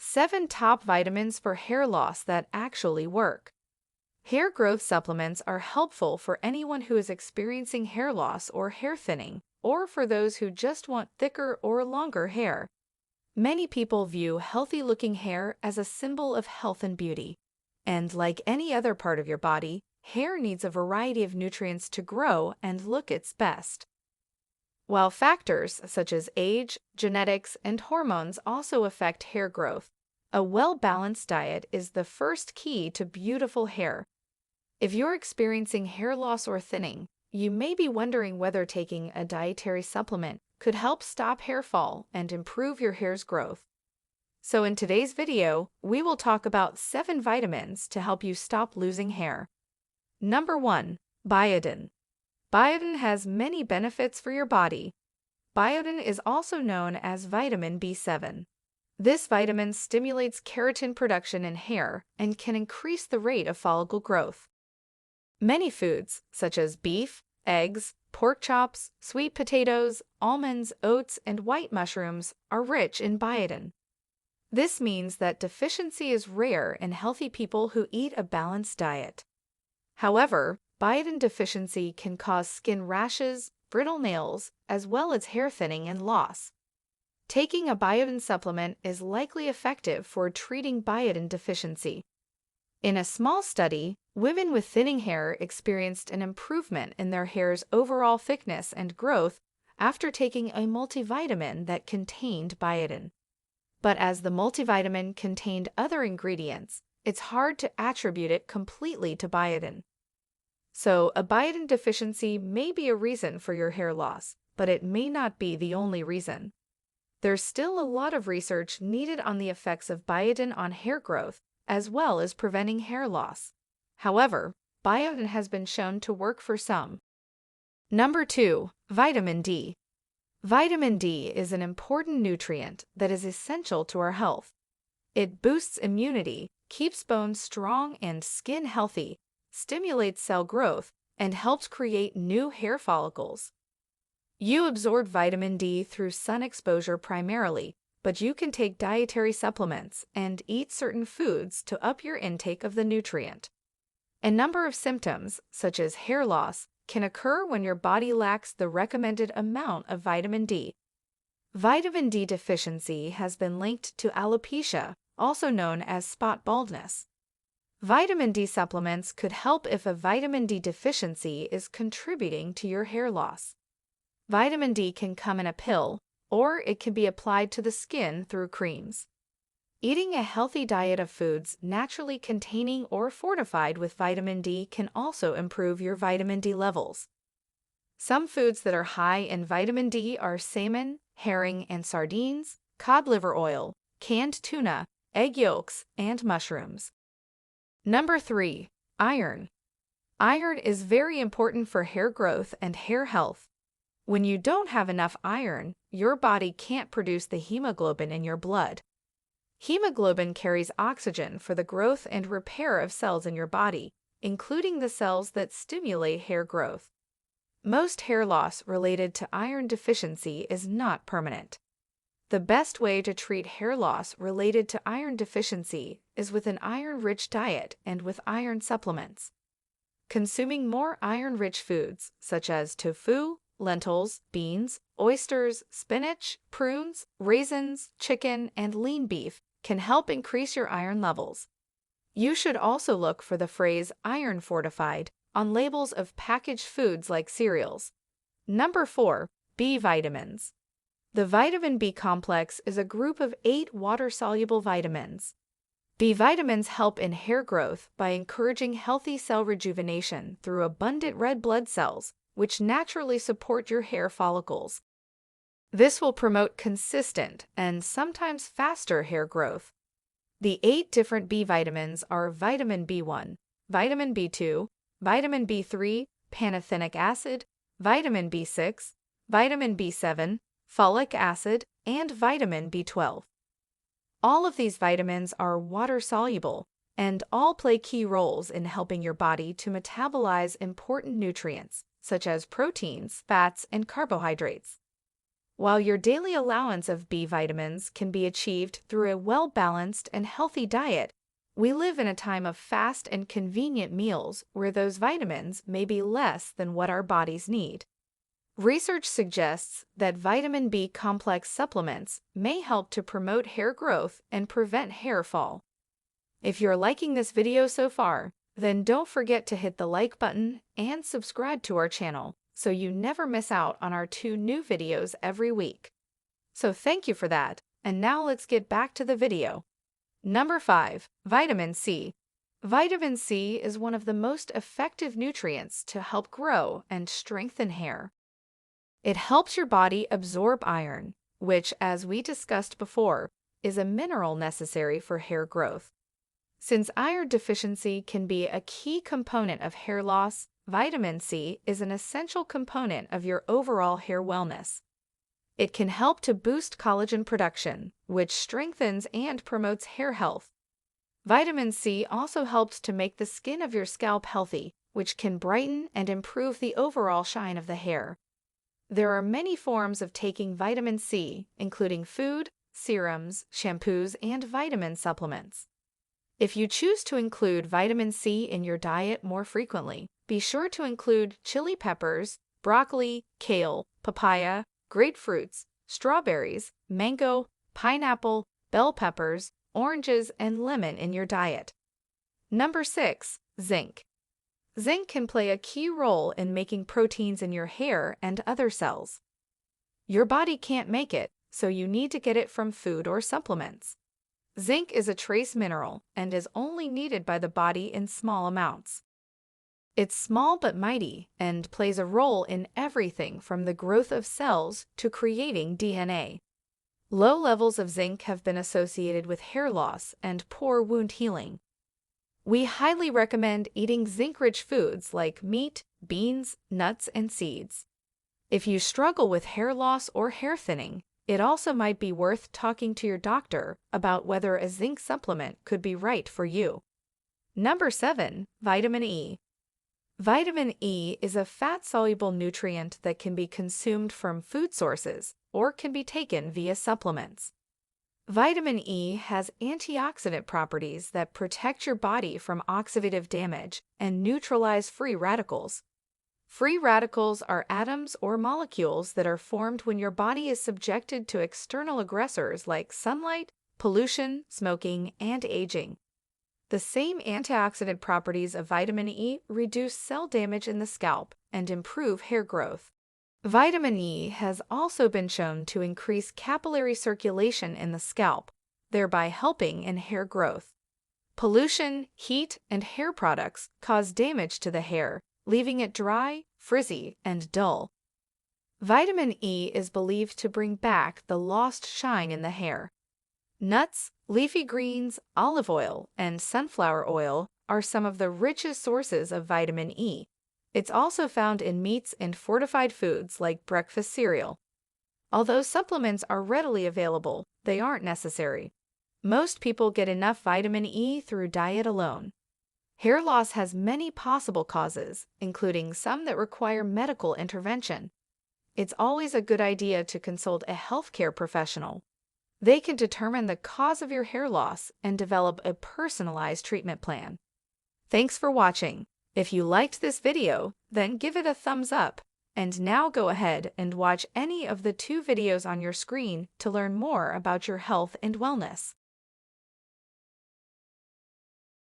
7 top vitamins for hair loss that actually work. Hair growth supplements are helpful for anyone who is experiencing hair loss or hair thinning, or for those who just want thicker or longer hair. Many people view healthy-looking hair as a symbol of health and beauty. And like any other part of your body, hair needs a variety of nutrients to grow and look its best. While factors such as age, genetics, and hormones also affect hair growth, a well-balanced diet is the first key to beautiful hair. If you're experiencing hair loss or thinning, you may be wondering whether taking a dietary supplement could help stop hair fall and improve your hair's growth. So in today's video, we will talk about 7 vitamins to help you stop losing hair. Number 1. Biotin. Biotin has many benefits for your body. Biotin is also known as vitamin B7. This vitamin stimulates keratin production in hair and can increase the rate of follicle growth. Many foods, such as beef, eggs, pork chops, sweet potatoes, almonds, oats, and white mushrooms, are rich in biotin. This means that deficiency is rare in healthy people who eat a balanced diet. However, biotin deficiency can cause skin rashes, brittle nails, as well as hair thinning and loss. Taking a biotin supplement is likely effective for treating biotin deficiency. In a small study, women with thinning hair experienced an improvement in their hair's overall thickness and growth after taking a multivitamin that contained biotin. But as the multivitamin contained other ingredients, it's hard to attribute it completely to biotin. So, a biotin deficiency may be a reason for your hair loss, but it may not be the only reason. There's still a lot of research needed on the effects of biotin on hair growth, as well as preventing hair loss. However, biotin has been shown to work for some. Number 2. Vitamin D. Vitamin D is an important nutrient that is essential to our health. It boosts immunity, keeps bones strong and skin healthy, stimulates cell growth, and helps create new hair follicles. You absorb vitamin D through sun exposure primarily, but you can take dietary supplements and eat certain foods to up your intake of the nutrient. A number of symptoms, such as hair loss, can occur when your body lacks the recommended amount of vitamin D. Vitamin D deficiency has been linked to alopecia, also known as spot baldness. Vitamin D supplements could help if a vitamin D deficiency is contributing to your hair loss. Vitamin D can come in a pill, or it can be applied to the skin through creams. Eating a healthy diet of foods naturally containing or fortified with vitamin D can also improve your vitamin D levels. Some foods that are high in vitamin D are salmon, herring and sardines, cod liver oil, canned tuna, egg yolks, and mushrooms. Number 3. Iron. Iron is very important for hair growth and hair health. When you don't have enough iron, your body can't produce the hemoglobin in your blood. Hemoglobin carries oxygen for the growth and repair of cells in your body, including the cells that stimulate hair growth. Most hair loss related to iron deficiency is not permanent. The best way to treat hair loss related to iron deficiency is with an iron-rich diet and with iron supplements. Consuming more iron-rich foods, such as tofu, lentils, beans, oysters, spinach, prunes, raisins, chicken, and lean beef can help increase your iron levels. You should also look for the phrase iron fortified on labels of packaged foods like cereals. Number 4. B vitamins. The vitamin B complex is a group of 8 water-soluble vitamins. B vitamins help in hair growth by encouraging healthy cell rejuvenation through abundant red blood cells, which naturally support your hair follicles. This will promote consistent and sometimes faster hair growth. The 8 different B vitamins are vitamin B1, vitamin B2, vitamin B3, pantothenic acid, vitamin B6, vitamin B7, folic acid, and vitamin B12. All of these vitamins are water-soluble and all play key roles in helping your body to metabolize important nutrients, such as proteins, fats, and carbohydrates. While your daily allowance of B vitamins can be achieved through a well-balanced and healthy diet, we live in a time of fast and convenient meals where those vitamins may be less than what our bodies need. Research suggests that vitamin B complex supplements may help to promote hair growth and prevent hair fall. If you're liking this video so far, then don't forget to hit the like button and subscribe to our channel so you never miss out on our 2 new videos every week. So thank you for that, and now let's get back to the video. Number 5. Vitamin C. Vitamin C is one of the most effective nutrients to help grow and strengthen hair. It helps your body absorb iron, which, as we discussed before, is a mineral necessary for hair growth. Since iron deficiency can be a key component of hair loss, vitamin C is an essential component of your overall hair wellness. It can help to boost collagen production, which strengthens and promotes hair health. Vitamin C also helps to make the skin of your scalp healthy, which can brighten and improve the overall shine of the hair. There are many forms of taking vitamin C, including food, serums, shampoos, and vitamin supplements. If you choose to include vitamin C in your diet more frequently, be sure to include chili peppers, broccoli, kale, papaya, grapefruits, strawberries, mango, pineapple, bell peppers, oranges, and lemon in your diet. Number 6. Zinc. Zinc can play a key role in making proteins in your hair and other cells. Your body can't make it, so you need to get it from food or supplements. Zinc is a trace mineral and is only needed by the body in small amounts. It's small but mighty and plays a role in everything from the growth of cells to creating DNA. Low levels of zinc have been associated with hair loss and poor wound healing. We highly recommend eating zinc-rich foods like meat, beans, nuts, and seeds. If you struggle with hair loss or hair thinning, it also might be worth talking to your doctor about whether a zinc supplement could be right for you. Number 7. Vitamin E. Vitamin E is a fat-soluble nutrient that can be consumed from food sources or can be taken via supplements. Vitamin E has antioxidant properties that protect your body from oxidative damage and neutralize free radicals. Free radicals are atoms or molecules that are formed when your body is subjected to external aggressors like sunlight, pollution, smoking, and aging. The same antioxidant properties of vitamin E reduce cell damage in the scalp and improve hair growth. Vitamin E has also been shown to increase capillary circulation in the scalp, thereby helping in hair growth. Pollution, heat, and hair products cause damage to the hair, leaving it dry, frizzy, and dull. Vitamin E is believed to bring back the lost shine in the hair. Nuts, leafy greens, olive oil, and sunflower oil are some of the richest sources of vitamin E. It's also found in meats and fortified foods like breakfast cereal. Although supplements are readily available, they aren't necessary. Most people get enough vitamin E through diet alone. Hair loss has many possible causes, including some that require medical intervention. It's always a good idea to consult a healthcare professional. They can determine the cause of your hair loss and develop a personalized treatment plan. Thanks for watching. If you liked this video, then give it a thumbs up. And now go ahead and watch any of the 2 videos on your screen to learn more about your health and wellness.